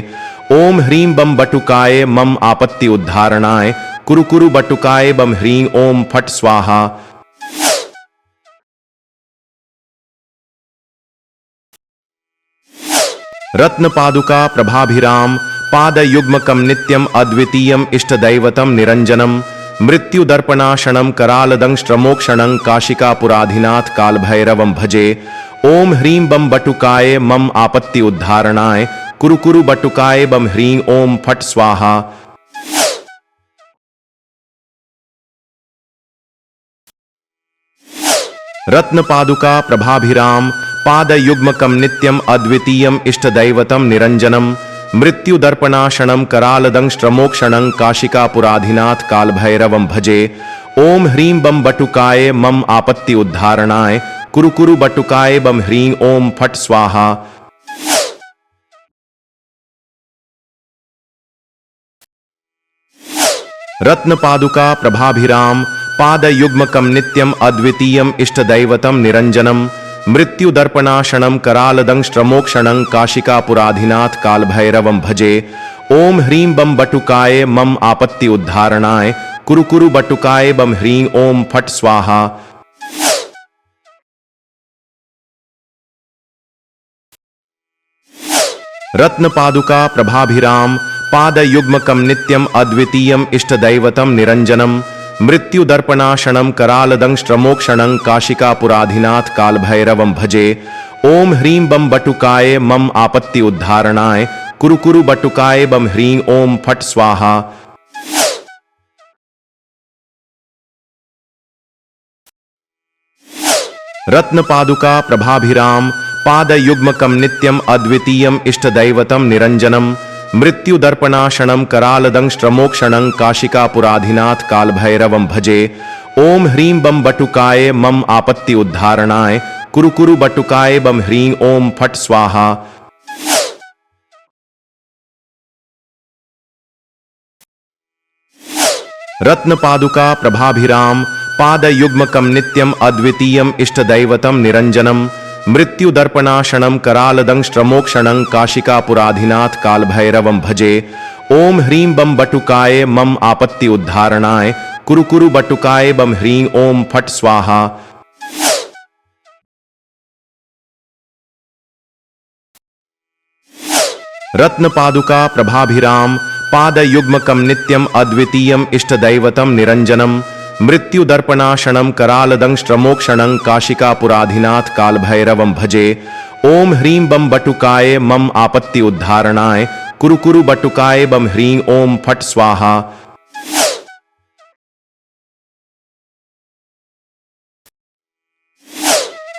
ओम ह्रीं बम बटुकाय मम आपत्ति उद्धारणाय कुरु कुरु बटुकाय बम ह्रीं ओम फट स्वाहा। रत्न पादुका प्रभाभिराम पादयुग्मकं नित्यम अद्वितीयम इष्टदैवतम निरंजनम मृत्युदर्पणाशणं करालदंष्ट्रमोक्षणं काशिकापुराधिनाथ कालभैरवं भजे। ओम ह्रीं बम बटुकाय मम आपत्ति उद्धारणाय कुरु कुरु बटुकाय बम ह्रीं ओम फट स्वाहा। रत्न पादुका प्रभाभिराम पादयुग्मकं नित्यम अद्वितीयम इष्टदैवतम निरंजनम मृत्युदर्पणाशणं करालदंष्ट्रमोक्षणं काशिकापुराधिनाथ कालभैरवं भजे। ओम ह्रीं बम बटुकाय मम आपत्ति उद्धारणाय कुरु कुरु बटुकाय बम ह्रीं ओम फट स्वाहा। रत्न पादुका प्रभाभिराम पादयुग्मकं नित्यम अद्वितीयम इष्टदैवतम निरंजनम मृत्युदर्पणाशणं करालदंष्ट्रमोक्षणं काशिकापुराधिनाथ कालभैरवं भजे। ओम ह्रीं बम बटुकाय मम आपत्ति उद्धारणाय कुरु कुरु बटुकाय बम ह्रीं ओम फट स्वाहा। रत्न पादुका प्रभाभिराम पादयुग्मकं नित्यम अद्वितीयम इष्टदैवतम निरंजनम मृत्युदर्पणाशणं करालदंष्ट्रमोक्षणं काशिकापुराधिनाथ कालभैरवं भजे। ओम ह्रीं बम बटुकाय मम आपत्ति उद्धारणाय कुरु कुरु बटुकाय बम ह्रीं ओम फट स्वाहा। रत्न पादुका प्रभाभिराम पादयुग्मकं नित्यम अद्वितीयम इष्टदैवतम निरंजनम मृत्युदर्पणाशणं करालदंष्ट्रमोक्षणं काशिकापुराधिनाथ कालभैरवं भजे। ओम ह्रीं बम बटुकाय मम आपत्ति उद्धारणाय कुरु कुरु बटुकाय बम ह्रीं ओम फट स्वाहा। रत्न पादुका प्रभाभिराम पादयुग्मकं नित्यम अद्वितीयम इष्टदैवतम निरंजनम मृत्युदर्पणाशणं करालदंष्ट्रमोक्षणं काशिकापुराधिनाथ कालभैरवं भजे। ओम ह्रीं बम बटुकाय मम आपत्ति उद्धारणाय कुरु कुरु बटुकाय बम ह्रीं ओम फट स्वाहा। रत्न पादुका प्रभाभिराम पादयुग्मकं नित्यम अद्वितीयम इष्टदैवतम निरंजनम मृत्युदर्पणाशणं करालदंष्ट्रमोक्षणं काशिकापुराधिनाथ कालभैरवं भजे। ओम ह्रीं बम बटुकाय मम आपत्ति उद्धारणाय कुरु कुरु बटुकाय बम ह्रीं ओम फट स्वाहा।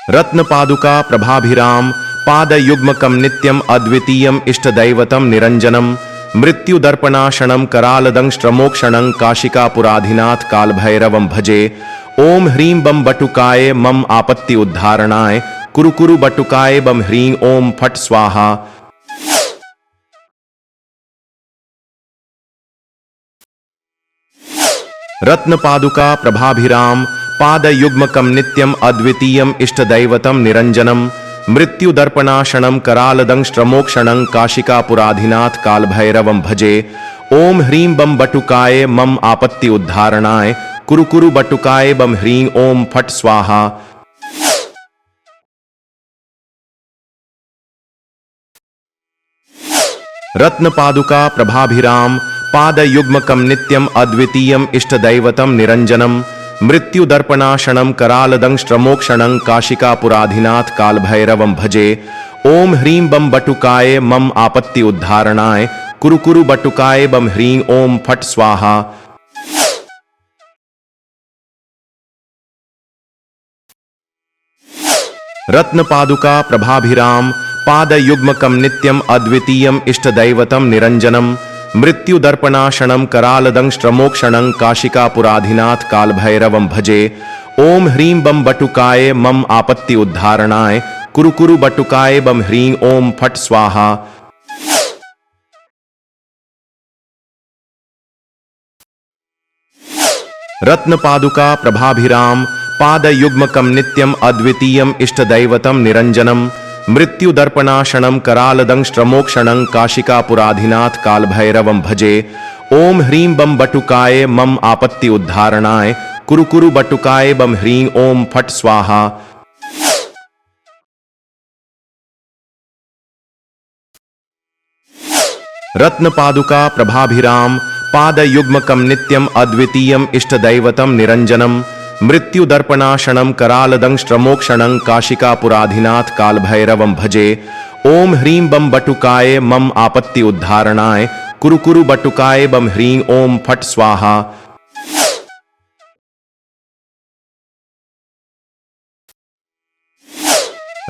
रत्न पादुका प्रभाभिराम पादयुग्मकं नित्यम अद्वितीयम इष्टदैवतम निरंजनम मृत्युदर्पणाशणं करालदंष्ट्रमोक्षणं काशिकापुराधिनाथ कालभैरवं भजे। ओम ह्रीं बम बटुकाय मम आपत्ति उद्धारणाय कुरु कुरु बटुकाय बम ह्रीं ओम फट स्वाहा। रत्न पादुका प्रभाभिराम पादयुग्मकं नित्यम अद्वितीयम इष्टदैवतम निरंजनम मृत्युदर्पणाशणं करालदंष्ट्रमोक्षणं काशिकापुराधिनाथ कालभैरवं भजे। ओम ह्रीं बम बटुकाय मम आपत्ति उद्धारणाय कुरु कुरु बटुकाय बम ह्रीं ओम फट स्वाहा। रत्न पादुका प्रभाभिराम पादयुग्मकं नित्यम अद्वितीयम इष्टदैवतम निरंजनम मृत्युदर्पणाशणं करालदंष्ट्रमोक्षणं काशिकापुराधिनाथ कालभैरवं भजे। ओम ह्रीं बम बटुकाय मम आपत्ति उद्धारणाय कुरु कुरु बटुकाय बम ह्रीं ओम फट स्वाहा। रत्न पादुका प्रभाभिराम पादयुग्मकं नित्यम अद्वितीयम इष्टदैवतम निरंजनम मृत्युदर्पणाशणं करालदंष्ट्रमोक्षणं काशिकापुराधिनाथ कालभैरवं भजे। ओम ह्रीं बम बटुकाय मम आपत्ति उद्धारणाय कुरु कुरु बटुकाय बम ह्रीं ओम फट स्वाहा। रत्न पादुका प्रभाभिराम पादयुग्मकं नित्यम अद्वितीयम इष्टदैवतम निरंजनम मृत्युदर्पणाशणं करालदंष्ट्रमोक्षणं काशिकापुराधिनाथ कालभैरवं भजे। ओम ह्रीं बम बटुकाय मम आपत्ति उद्धारणाय कुरु कुरु बटुकाय बम ह्रीं ओम फट स्वाहा। रत्न पादुका प्रभाभिराम पादयुग्मकं नित्यम अद्वितीयम इष्टदैवतम निरंजनम मृत्युदर्पणाशणं करालदंष्ट्रमोक्षणं काशिकापुराधिनाथ कालभैरवं भजे। ओम ह्रीं बम बटुकाय मम आपत्ति उद्धारणाय कुरु कुरु बटुकाय बम ह्रीं ओम फट स्वाहा।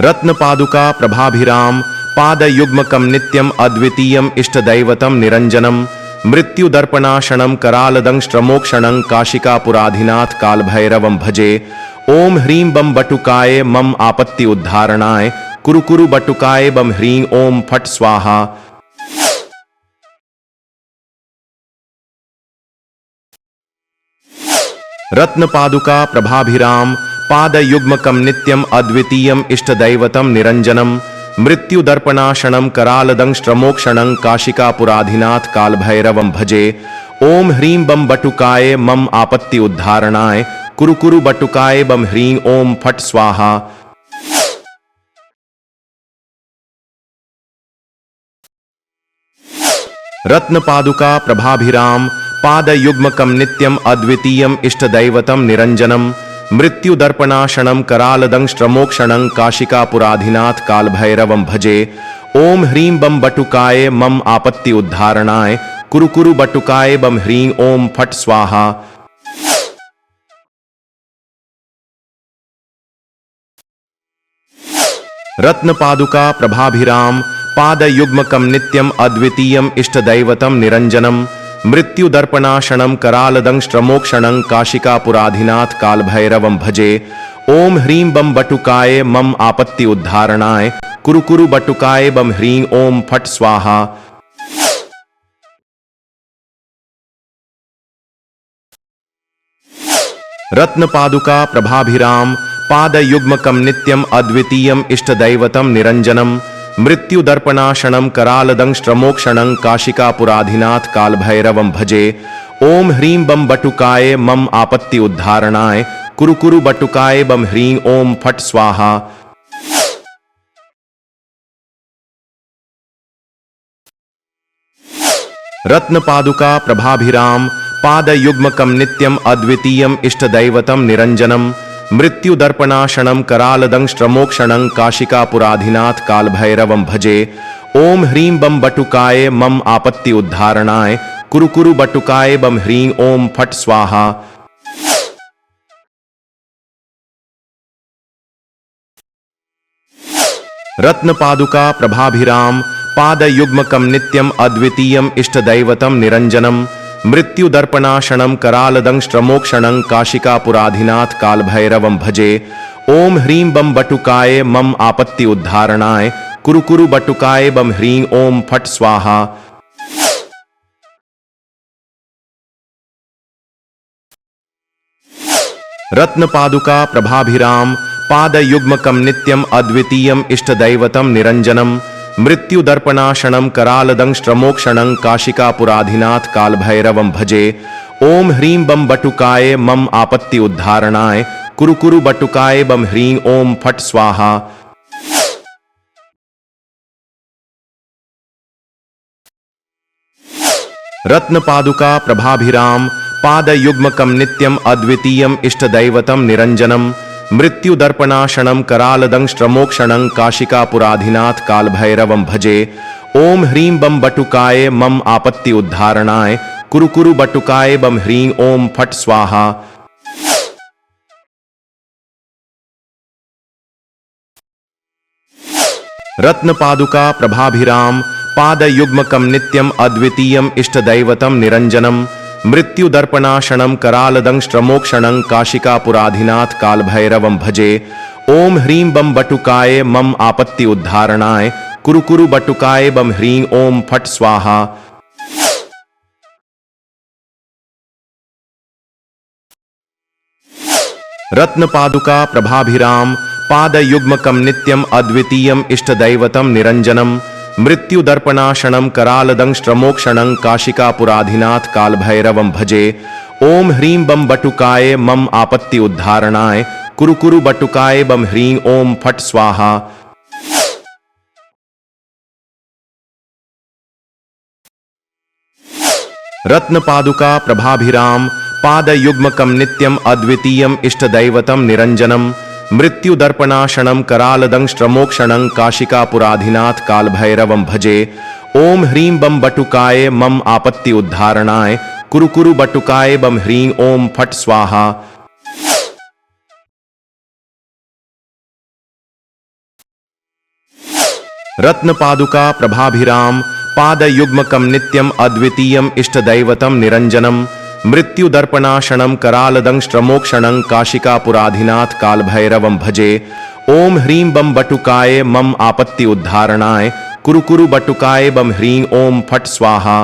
रत्न पादुका प्रभाभिराम पादयुग्मकं नित्यम अद्वितीयम इष्टदैवतम निरंजनम मृत्युदर्पणाशणं करालदंष्ट्रमोक्षणं काशिकापुराधिनाथ कालभैरवं भजे। ओम ह्रीं बम बटुकाय मम आपत्ति उद्धारणाय कुरु कुरु बटुकाय बम ह्रीं ओम फट स्वाहा। रत्न पादुका प्रभाभिराम पादयुग्मकं नित्यम अद्वितीयम इष्टदैवतम निरंजनम मृत्युदर्पणाशणं करालदंष्ट्रमोक्षणं काशिकापुराधिनाथ कालभैरवं भजे। ओम ह्रीं बम बटुकाय मम आपत्ति उद्धारणाय कुरु कुरु बटुकाय बम ह्रीं ओम फट स्वाहा। रत्न पादुका प्रभाभिराम पादयुग्मकं नित्यम अद्वितीयम इष्टदैवतम निरंजनम मृत्युदर्पणाशणं करालदंष्ट्रमोक्षणं काशिकापुराधिनाथ कालभैरवं भजे। ओम ह्रीं बम बटुकाय मम आपत्ति उद्धारणाय कुरु कुरु बटुकाय बम ह्रीं ओम फट स्वाहा। रत्न पादुका प्रभाभिराम पादयुग्मकं नित्यम अद्वितीयम इष्टदैवतम निरंजनम मृत्युदर्पणाशणं करालदंष्ट्रमोक्षणं काशिकापुराधिनाथ कालभैरवं भजे। ओम ह्रीं बम बटुकाय मम आपत्ति उद्धारणाय कुरु कुरु बटुकाय बम ह्रीं ओम फट स्वाहा। रत्न पादुका प्रभाभिराम पादयुग्मकं नित्यम अद्वितीयम इष्टदैवतम निरंजनम मृत्युदर्पणाशणं करालदंष्ट्रमोक्षणं काशिकापुराधिनाथ कालभैरवं भजे। ओम ह्रीं बम बटुकाय मम आपत्ति उद्धारणाय कुरु कुरु बटुकाय बम ह्रीं ओम फट स्वाहा। रत्न पादुका प्रभाभिराम पादयुग्मकं नित्यम अद्वितीयम इष्टदैवतम निरंजनम मृत्युदर्पणाशणं करालदंष्ट्रमोक्षणं काशिकापुराधिनाथ कालभैरवं भजे। ओम ह्रीं बम बटुकाय मम आपत्ति उद्धारणाय कुरु कुरु बटुकाय बम ह्रीं ओम फट स्वाहा। रत्न पादुका प्रभाभिराम पादयुग्मकं नित्यम अद्वितीयम इष्टदैवतम निरंजनम मृत्युदर्पणाशणं करालदंष्ट्रमोक्षणं काशिकापुराधिनाथ कालभैरवं भजे। ओम ह्रीं बम बटुकाय मम आपत्ति उद्धारणाय कुरु कुरु बटुकाय बम ह्रीं ओम फट स्वाहा। रत्न पादुका प्रभाभिराम पादयुग्मकं नित्यम अद्वितीयम इष्टदैवतम निरंजनम मृत्युदर्पणाशणं करालदंष्ट्रमोक्षणं काशिकापुराधिनाथ कालभैरवं भजे। ओम ह्रीं बम बटुकाय मम आपत्ति उद्धारणाय कुरु कुरु बटुकाय बम ह्रीं ओम फट स्वाहा। रत्न पादुका प्रभाभिराम पादयुग्मकं नित्यम अद्वितीयम इष्टदैवतम निरंजनम मृत्युदर्पणाशणं करालदंष्ट्रमोक्षणं काशिकापुराधिनाथ कालभैरवं भजे। ओम ह्रीं बम बटुकाय मम आपत्ति उद्धारणाय कुरु कुरु बटुकाय बम ह्रीं ओम फट स्वाहा। रत्न पादुका प्रभाभिराम पादयुग्मकं नित्यम अद्वितीयम इष्टदैवतम निरंजनम मृत्युदर्पणाशणं करालदंष्ट्रमोक्षणं काशिकापुराधिनाथ कालभैरवं भजे। ओम ह्रीं बम बटुकाय मम आपत्ति उद्धारणाय कुरु कुरु बटुकाय बम ह्रीं ओम फट स्वाहा। रत्न पादुका प्रभाभिराम पादयुग्मकं नित्यम अद्वितीयम इष्टदैवतम निरंजनम मृत्युदर्पणाशणं करालदंष्ट्रमोक्षणं काशिकापुराधिनाथ कालभैरवं भजे। ओम ह्रीं बम बटुकाय मम आपत्ति उद्धारणाय कुरु कुरु बटुकाय बम ह्रीं ओम फट स्वाहा। रत्न पादुका प्रभाभिराम पादयुग्मकं नित्यम अद्वितीयम इष्टदैवतम निरंजनम मृत्युदर्पणाशणं करालदंष्ट्रमोक्षणं काशिकापुराधिनाथ कालभैरवं भजे। ओम ह्रीं बम बटुकाय मम आपत्ति उद्धारणाय कुरु कुरु बटुकाय बम ह्रीं ओम फट स्वाहा। रत्न पादुका प्रभाभिराम पादयुग्मकं नित्यम अद्वितीयम इष्टदैवतम निरंजनम मृत्युदर्पणाशणं करालदंष्ट्रमोक्षणं काशिकापुराधिनाथ कालभैरवं भजे। ओम ह्रीं बम बटुकाय मम आपत्ति उद्धारणाय कुरु कुरु बटुकाय बम ह्रीं ओम फट स्वाहा।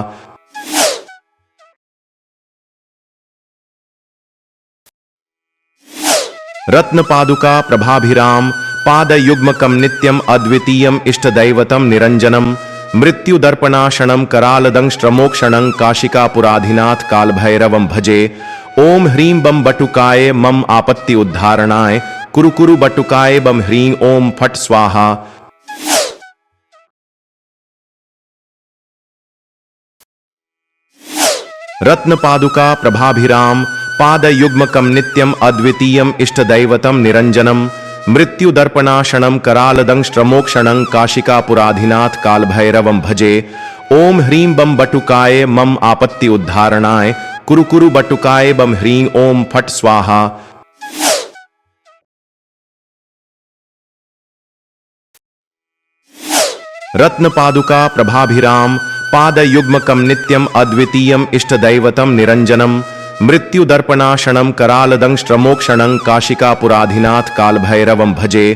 रत्न पादुका प्रभाभिराम पादयुग्मकं नित्यम अद्वितीयम इष्टदैवतम निरंजनम मृत्युदर्पणाशणं करालदंष्ट्रमोक्षणं काशिकापुराधिनाथ कालभैरवं भजे। ओम ह्रीं बम बटुकाय मम आपत्ति उद्धारणाय कुरु कुरु बटुकाय बम ह्रीं ओम फट स्वाहा। रत्न पादुका प्रभाभिराम पादयुग्मकं नित्यम अद्वितीयम इष्टदैवतम निरंजनम मृत्युदर्पणाशणं करालदंष्ट्रमोक्षणं काशिकापुराधिनाथ कालभैरवं भजे। ओम ह्रीं बम बटुकाय मम आपत्ति उद्धारणाय कुरु कुरु बटुकाय बम ह्रीं ओम फट स्वाहा। रत्न पादुका प्रभाभिराम पादयुग्मकं नित्यम अद्वितीयम इष्टदैवतम निरंजनम मृत्युदर्पणाशणं करालदंष्ट्रमोक्षणं काशिकापुराधिनाथ कालभैरवं भजे।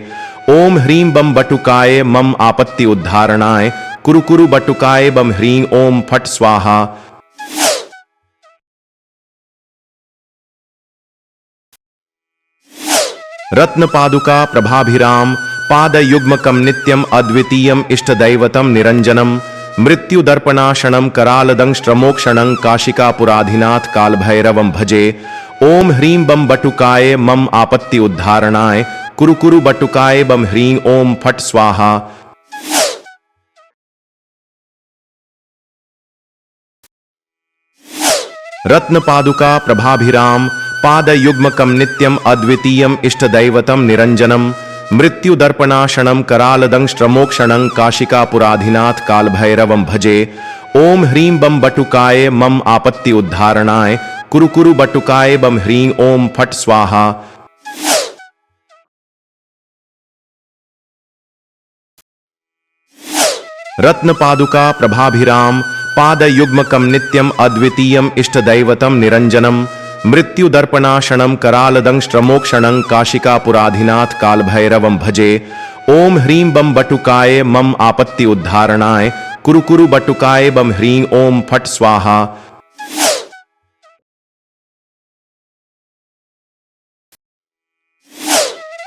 ओम ह्रीं बम बटुकाय मम आपत्ति उद्धारणाय कुरु कुरु बटुकाय बम ह्रीं ओम फट स्वाहा। रत्न पादुका प्रभाभिराम पादयुग्मकं नित्यम अद्वितीयम इष्टदैवतम निरंजनम मृत्युदर्पणाशणं करालदंष्ट्रमोक्षणं काशिकापुराधिनाथ कालभैरवं भजे। ओम ह्रीं बम बटुकाय मम आपत्ति उद्धारणाय कुरु कुरु बटुकाय बम ह्रीं ओम फट स्वाहा। रत्न पादुका प्रभाभिराम पादयुग्मकं नित्यम अद्वितीयम इष्टदैवतम निरंजनम मृत्युदर्पणाशणं करालदंष्ट्रमोक्षणं काशिकापुराधिनाथ कालभैरवं भजे। ओम ह्रीं बम बटुकाय मम आपत्ति उद्धारणाय कुरु कुरु बटुकाय बम ह्रीं ओम फट स्वाहा। रत्न पादुका प्रभाभिराम पादयुग्मकं नित्यम अद्वितीयम इष्टदैवतम निरंजनम मृत्युदर्पणाशणं करालदंष्ट्रमोक्षणं काशिकापुराधिनाथ कालभैरवं भजे। ओम ह्रीं बम बटुकाय मम आपत्ति उद्धारणाय कुरु कुरु बटुकाय बम ह्रीं ओम फट स्वाहा।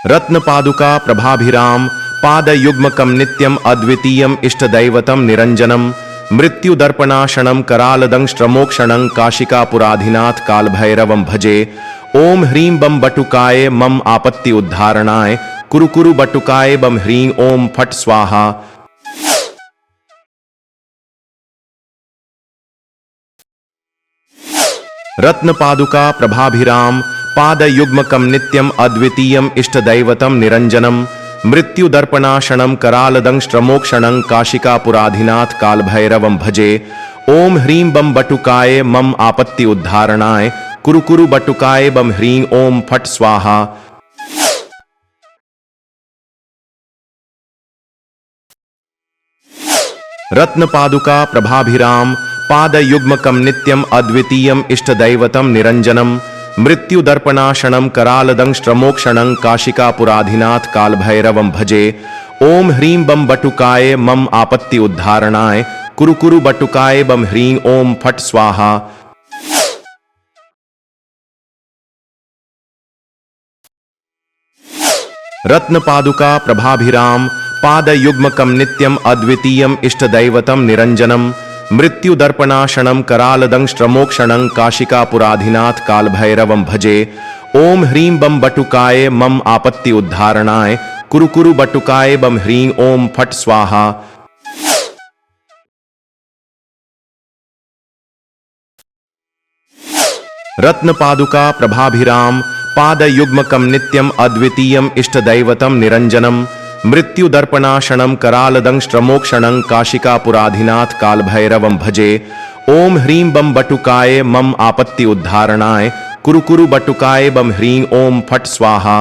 रत्न पादुका प्रभाभिराम पादयुग्मकं नित्यम अद्वितीयम इष्टदैवतम निरंजनम मृत्युदर्पणाशणं करालदंष्ट्रमोक्षणं काशिकापुराधिनाथ कालभैरवं भजे। ओम ह्रीं बम बटुकाय मम आपत्ति उद्धारणाय कुरु कुरु बटुकाय बम ह्रीं ओम फट स्वाहा। रत्न पादुका प्रभाभिराम पादयुग्मकं नित्यम अद्वितीयम इष्टदैवतम निरंजनम मृत्युदर्पणाशणं करालदंष्ट्रमोक्षणं काशिकापुराधिनाथ कालभैरवं भजे। ओम ह्रीं बम बटुकाय मम आपत्ति उद्धारणाय कुरु कुरु बटुकाय बम ह्रीं ओम फट स्वाहा। रत्न पादुका प्रभाभिराम पादयुग्मकं नित्यम अद्वितीयम इष्टदैवतम निरंजनम मृत्युदर्पणाशणं करालदंष्ट्रमोक्षणं काशिकापुराधिनाथ कालभैरवं भजे। ओम ह्रीं बम बटुकाय मम आपत्ति उद्धारणाय कुरु कुरु बटुकाय बम ह्रीं ओम फट स्वाहा। रत्न पादुका प्रभाभिराम पादयुग्मकं नित्यम अद्वितीयम इष्टदैवतम निरंजनम मृत्युदर्पणाशणं करालदंष्ट्रमोक्षणं काशिकापुराधिनाथ कालभैरवं भजे। ओम ह्रीं बम बटुकाय मम आपत्ति उद्धारणाय कुरु कुरु बटुकाय बम ह्रीं ओम फट स्वाहा। रत्न पादुका प्रभाभिराम पादयुग्मकं नित्यम अद्वितीयम इष्टदैवतम निरंजनम मृत्युदर्पणाशणं करालदंष्ट्रमोक्षणं काशिकापुराधिनाथ कालभैरवं भजे। ओम ह्रीं बम बटुकाय मम आपत्ति उद्धारणाय कुरु कुरु बटुकाय बम ह्रीं ओम फट स्वाहा।